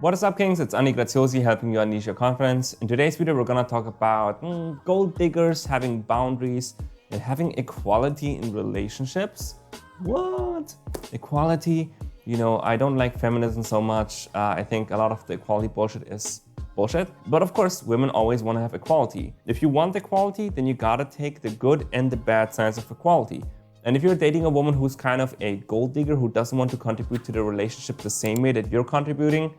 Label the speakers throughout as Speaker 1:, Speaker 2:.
Speaker 1: What is up, Kings? It's Andy Graziosi helping you unleash your confidence. In today's video, we're gonna talk about gold diggers, having boundaries, and having equality in relationships. What? Equality? You know, I don't like feminism so much. I think a lot of the equality bullshit is bullshit. But of course, women always want to have equality. If you want equality, then you gotta take the good and the bad sides of equality. And if you're dating a woman who's kind of a gold digger who doesn't want to contribute to the relationship the same way that you're contributing,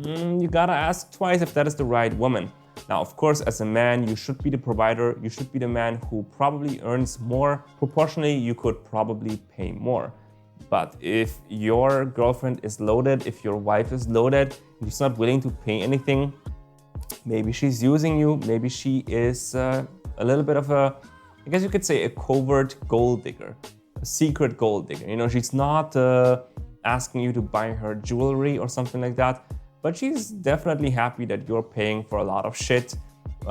Speaker 1: you gotta ask twice if that is the right woman. Now, of course, as a man, you should be the provider. You should be the man who probably earns more. Proportionally, you could probably pay more. But if your girlfriend is loaded, if your wife is loaded, and she's not willing to pay anything, maybe she's using you. Maybe she is a little bit of a, I guess you could say, a covert gold digger, a secret gold digger. You know, she's not asking you to buy her jewelry or something like that. But she's definitely happy that you're paying for a lot of shit,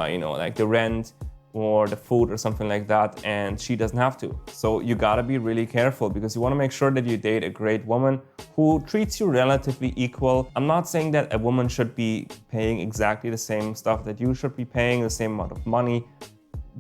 Speaker 1: you know, like the rent or the food or something like that, and she doesn't have to. So you gotta be really careful because you wanna make sure that you date a great woman who treats you relatively equal. I'm not saying that a woman should be paying exactly the same stuff that you should be paying, the same amount of money.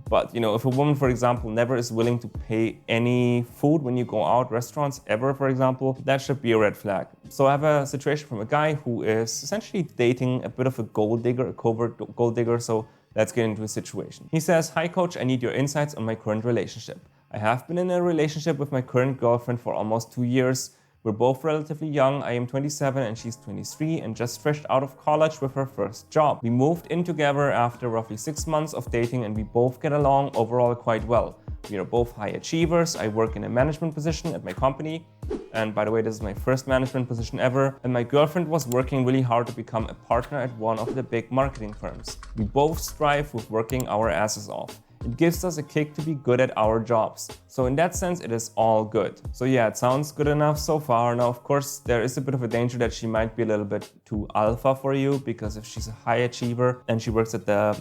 Speaker 1: But, you know, if a woman, for example, never is willing to pay any food when you go out, restaurants ever, for example, that should be a red flag. So I have a situation from a guy who is essentially dating a bit of a gold digger, a covert gold digger. So let's get into a situation. He says, "Hi coach, I need your insights on my current relationship. I have been in a relationship with my current girlfriend for almost 2 years. We're both relatively young. I am 27 and she's 23 and just fresh out of college with her first job. We moved in together after roughly 6 months of dating and we both get along overall quite well. We are both high achievers. I work in a management position at my company. And by the way, this is my first management position ever. And my girlfriend was working really hard to become a partner at one of the big marketing firms. We both strive with working our asses off. It gives us a kick to be good at our jobs. So in that sense, it is all good." So yeah, it sounds good enough so far. Now, of course, there is a bit of a danger that she might be a little bit too alpha for you, because if she's a high achiever and she works at the,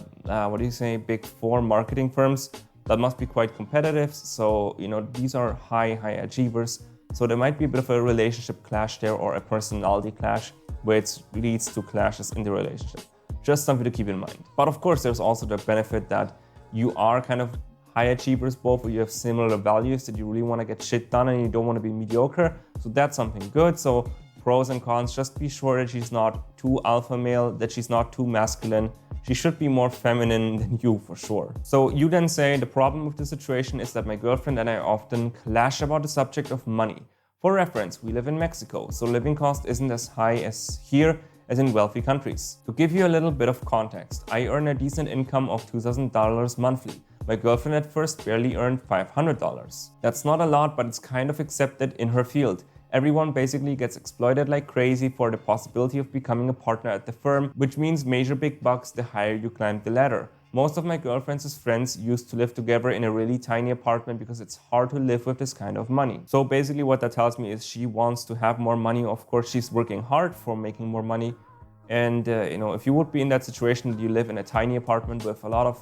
Speaker 1: big four marketing firms, that must be quite competitive. So, you know, these are high achievers. So there might be a bit of a relationship clash there, or a personality clash, which leads to clashes in the relationship. Just something to keep in mind. But of course, there's also the benefit that you are kind of high achievers both, or you have similar values that you really want to get shit done and you don't want to be mediocre. So that's something good. So pros and cons, just be sure that she's not too alpha male, that she's not too masculine. She should be more feminine than you for sure. So you then say, "The problem with the situation is that my girlfriend and I often clash about the subject of money. For reference, we live in Mexico, so living cost isn't as high as here as in wealthy countries. To give you a little bit of context, I earn a decent income of $2,000 monthly. My girlfriend at first barely earned $500. That's not a lot, but it's kind of accepted in her field. Everyone basically gets exploited like crazy for the possibility of becoming a partner at the firm, which means major big bucks the higher you climb the ladder. Most of my girlfriend's friends used to live together in a really tiny apartment because it's hard to live with this kind of money." So basically what that tells me is she wants to have more money. Of course, she's working hard for making more money. And you know, if you would be in that situation, you live in a tiny apartment with a lot of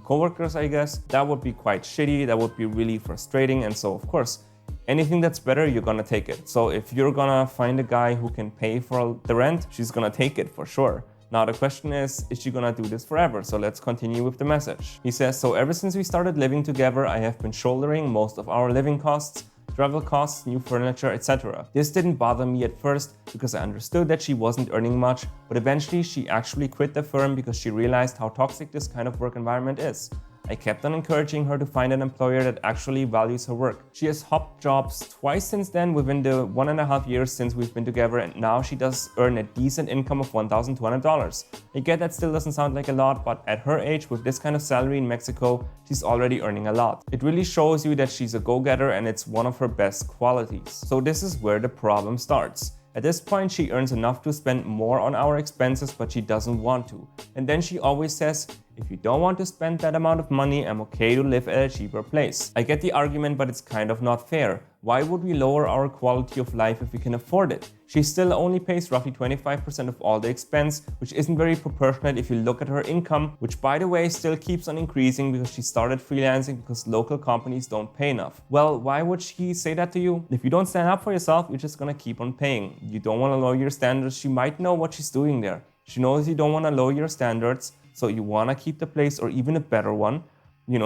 Speaker 1: co-workers, I guess, that would be quite shitty. That would be really frustrating. And so of course, anything that's better, you're gonna take it. So if you're gonna find a guy who can pay for the rent, she's gonna take it for sure. Now the question is she gonna do this forever? So let's continue with the message. He says, "So ever since we started living together, I have been shouldering most of our living costs, travel costs, new furniture, etc. This didn't bother me at first because I understood that she wasn't earning much, but eventually she actually quit the firm because she realized how toxic this kind of work environment is. I kept on encouraging her to find an employer that actually values her work. She has hopped jobs twice since then within the 1.5 years since we've been together, and now she does earn a decent income of $1,200. I get that still doesn't sound like a lot, but at her age with this kind of salary in Mexico, she's already earning a lot. It really shows you that she's a go-getter and it's one of her best qualities." So this is where the problem starts. At this point, she earns enough to spend more on our expenses, but she doesn't want to. And then she always says, If you don't want to spend that amount of money, I'm okay to live at a cheaper place. I get the argument, but it's kind of not fair. Why would we lower our quality of life if we can afford it? She still only pays roughly 25% of all the expense, which isn't very proportionate if you look at her income, which by the way still keeps on increasing because she started freelancing because local companies don't pay enough. Well, why would she say that to you? If you don't stand up for yourself, you're just gonna keep on paying. You don't want to lower your standards. She might know what she's doing there. She knows you don't want to lower your standards, so you want to keep the place or even a better one,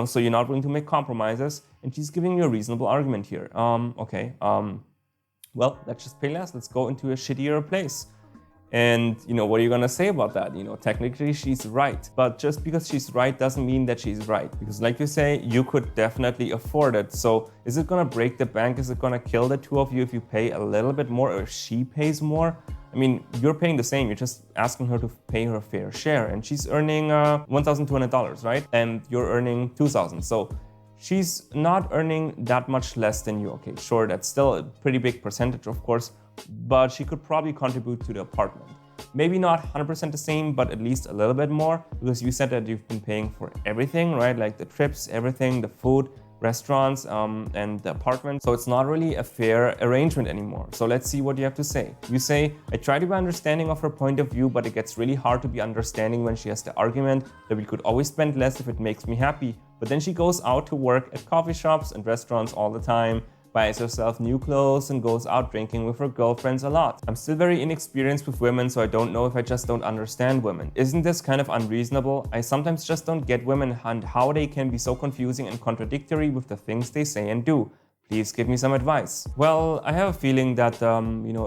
Speaker 1: so you're not willing to make compromises, and she's giving you a reasonable argument here. Well, let's just pay less. Let's go into a shittier place. And, what are you going to say about that? Technically she's right, but just because she's right doesn't mean that she's right. Because like you say, you could definitely afford it. So is it going to break the bank? Is it going to kill the two of you if you pay a little bit more or if she pays more? I mean, you're paying the same. You're just asking her to pay her fair share. And she's earning $1,200, right? And you're earning $2,000. So she's not earning that much less than you. Okay, sure, that's still a pretty big percentage, of course, but she could probably contribute to the apartment. Maybe not 100% the same, but at least a little bit more, because you said that you've been paying for everything, right? Like the trips, everything, the food, restaurants, and the apartment. So it's not really a fair arrangement anymore. So let's see what you have to say. You say, I try to be understanding of her point of view, but it gets really hard to be understanding when she has the argument that we could always spend less if it makes me happy. But then she goes out to work at coffee shops and restaurants all the time, buys herself new clothes and goes out drinking with her girlfriends a lot. I'm still very inexperienced with women, so I don't know if I just don't understand women. Isn't this kind of unreasonable? I sometimes just don't get women and how they can be so confusing and contradictory with the things they say and do. Please give me some advice. Well, I have a feeling that,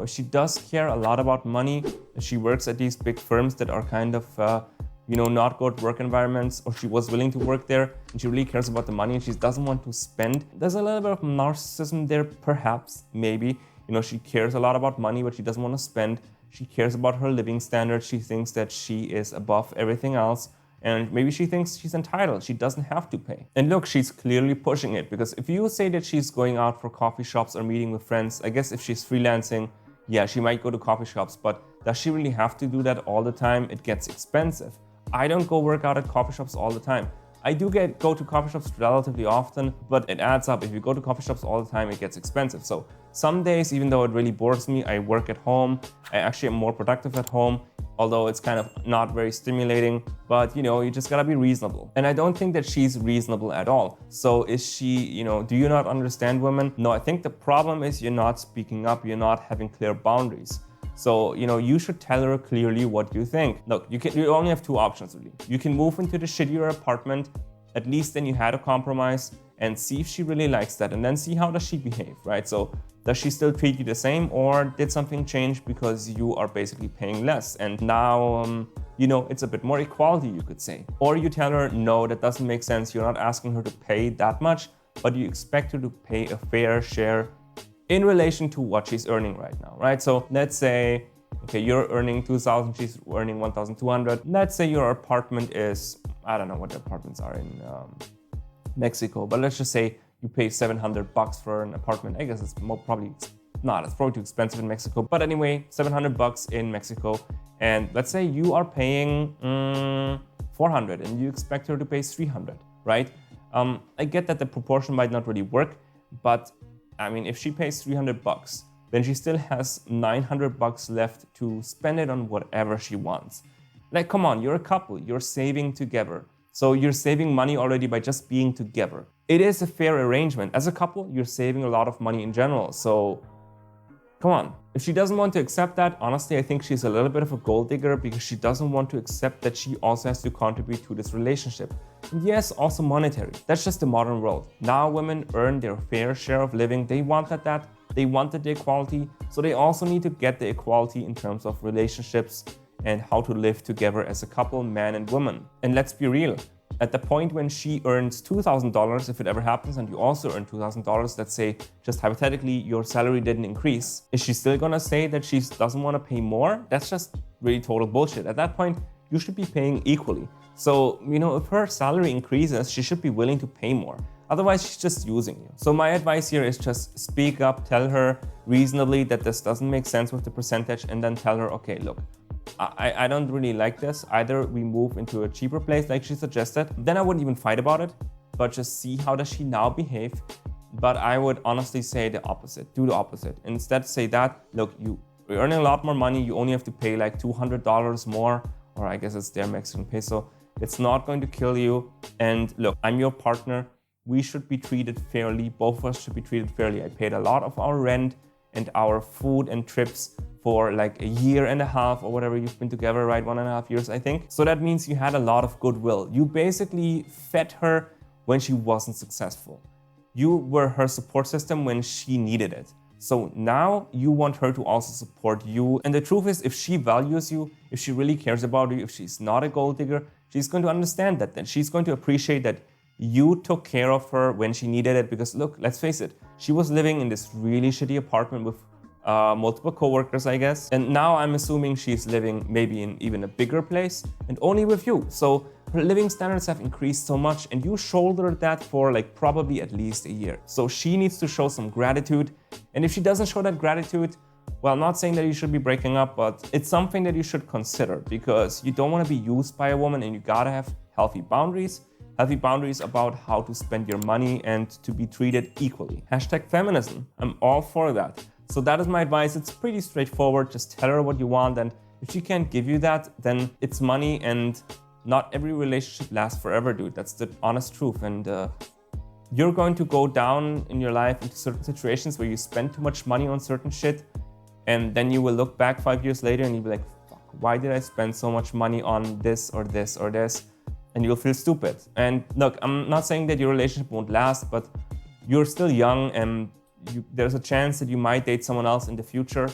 Speaker 1: she does care a lot about money. She works at these big firms that are kind of, not good work environments, or she was willing to work there and she really cares about the money and she doesn't want to spend. There's a little bit of narcissism there, perhaps, maybe. She cares a lot about money, but she doesn't want to spend. She cares about her living standards. She thinks that she is above everything else. And maybe she thinks she's entitled. She doesn't have to pay. And look, she's clearly pushing it, because if you say that she's going out for coffee shops or meeting with friends, I guess if she's freelancing, yeah, she might go to coffee shops, but does she really have to do that all the time? It gets expensive. I don't go work out at coffee shops all the time. I do go to coffee shops relatively often, but it adds up. If you go to coffee shops all the time, it gets expensive. So some days, even though it really bores me, I work at home. I actually am more productive at home, although it's kind of not very stimulating, but you just gotta be reasonable. And I don't think that she's reasonable at all. So is she, do you not understand women? No, I think the problem is you're not speaking up, you're not having clear boundaries. So, you should tell her clearly what you think. Look, you only have two options really. You can move into the shittier apartment, at least then you had a compromise, and see if she really likes that, and then see how does she behave, right? So does she still treat you the same, or did something change because you are basically paying less? And now, it's a bit more equality, you could say. Or you tell her, no, that doesn't make sense. You're not asking her to pay that much, but you expect her to pay a fair share in relation to what she's earning right now, right? So let's say, okay, you're earning 2,000, she's earning 1,200. Let's say your apartment is, I don't know what the apartments are in Mexico, but let's just say you pay $700 for an apartment. I guess it's probably not, it's probably too expensive in Mexico. But anyway, $700 in Mexico. And let's say you are paying 400 and you expect her to pay 300, right? I get that the proportion might not really work, but I mean, if she pays $300, then she still has $900 left to spend it on whatever she wants. Like, come on, you're a couple, you're saving together. So you're saving money already by just being together. It is a fair arrangement. As a couple, you're saving a lot of money in general. So come on. If she doesn't want to accept that, honestly, I think she's a little bit of a gold digger, because she doesn't want to accept that she also has to contribute to this relationship. And yes, also monetary. That's just the modern world. Now women earn their fair share of living. They wanted that. They wanted the equality. So they also need to get the equality in terms of relationships and how to live together as a couple, man and woman. And let's be real. At the point when she earns $2,000, if it ever happens, and you also earn $2,000, let's say, just hypothetically, your salary didn't increase, is she still gonna say that she doesn't want to pay more? That's just really total bullshit. At that point, you should be paying equally. So, if her salary increases, she should be willing to pay more. Otherwise, she's just using you. So my advice here is just speak up, tell her reasonably that this doesn't make sense with the percentage, and then tell her, okay, look, I don't really like this. Either we move into a cheaper place like she suggested, then I wouldn't even fight about it, but just see how does she now behave. But I would honestly say the opposite, do the opposite. Instead say that, look, you're earning a lot more money, you only have to pay like $200 more, or I guess it's their Mexican peso. It's not going to kill you. And look, I'm your partner. We should be treated fairly. Both of us should be treated fairly. I paid a lot of our rent and our food and trips for like a year and a half or whatever you've been together, right? 1.5 years, I think. So that means you had a lot of goodwill. You basically fed her when she wasn't successful. You were her support system when she needed it. So now you want her to also support you. And the truth is, if she values you, if she really cares about you, if she's not a gold digger, she's going to understand that. Then she's going to appreciate that you took care of her when she needed it. Because look, let's face it, she was living in this really shitty apartment with multiple coworkers, I guess. And now I'm assuming she's living maybe in even a bigger place and only with you. So her living standards have increased so much and you shouldered that for like probably at least a year. So she needs to show some gratitude. And if she doesn't show that gratitude, well, I'm not saying that you should be breaking up, but it's something that you should consider because you don't want to be used by a woman and you gotta have healthy boundaries. Healthy boundaries about how to spend your money and to be treated equally. #feminism. I'm all for that. So that is my advice. It's pretty straightforward. Just tell her what you want. And if she can't give you that, then it's money and not every relationship lasts forever, dude. That's the honest truth. And you're going to go down in your life into certain situations where you spend too much money on certain shit. And then you will look back 5 years later and you'll be like, fuck, why did I spend so much money on this or this or this? And you'll feel stupid. And look, I'm not saying that your relationship won't last, but you're still young and there's a chance that you might date someone else in the future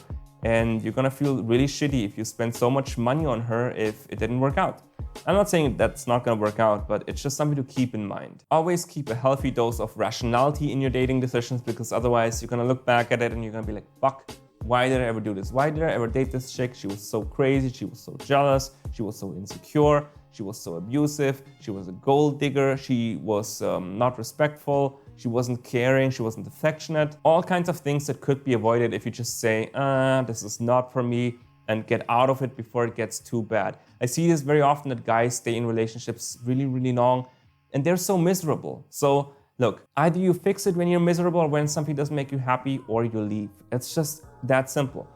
Speaker 1: and you're gonna feel really shitty if you spend so much money on her if it didn't work out. I'm not saying that's not gonna work out, but it's just something to keep in mind. Always keep a healthy dose of rationality in your dating decisions because otherwise you're gonna look back at it and you're gonna be like, fuck, why did I ever do this? Why did I ever date this chick? She was so crazy, she was so jealous, she was so insecure, she was so abusive, she was a gold digger, she was not respectful, she wasn't caring, she wasn't affectionate. All kinds of things that could be avoided if you just say, this is not for me, and get out of it before it gets too bad. I see this very often that guys stay in relationships really, really long, and they're so miserable. So look, either you fix it when you're miserable or when something doesn't make you happy, or you leave. It's just that simple.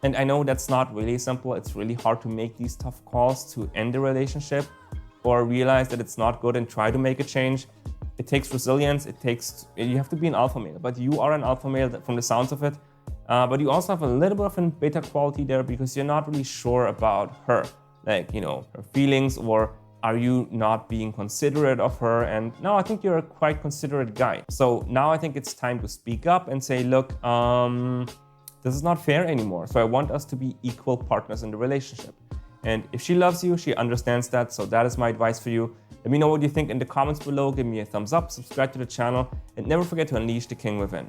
Speaker 1: And I know that's not really simple. It's really hard to make these tough calls to end a relationship or realize that it's not good and try to make a change. It takes resilience. You have to be an alpha male, but you are an alpha male from the sounds of it. But you also have a little bit of a beta quality there because you're not really sure about her, like, her feelings, or are you not being considerate of her? And no, I think you're a quite considerate guy. So now I think it's time to speak up and say, look, this is not fair anymore. So I want us to be equal partners in the relationship. And if she loves you, she understands that. So that is my advice for you. Let me know what you think in the comments below. Give me a thumbs up, subscribe to the channel, and never forget to unleash the king within.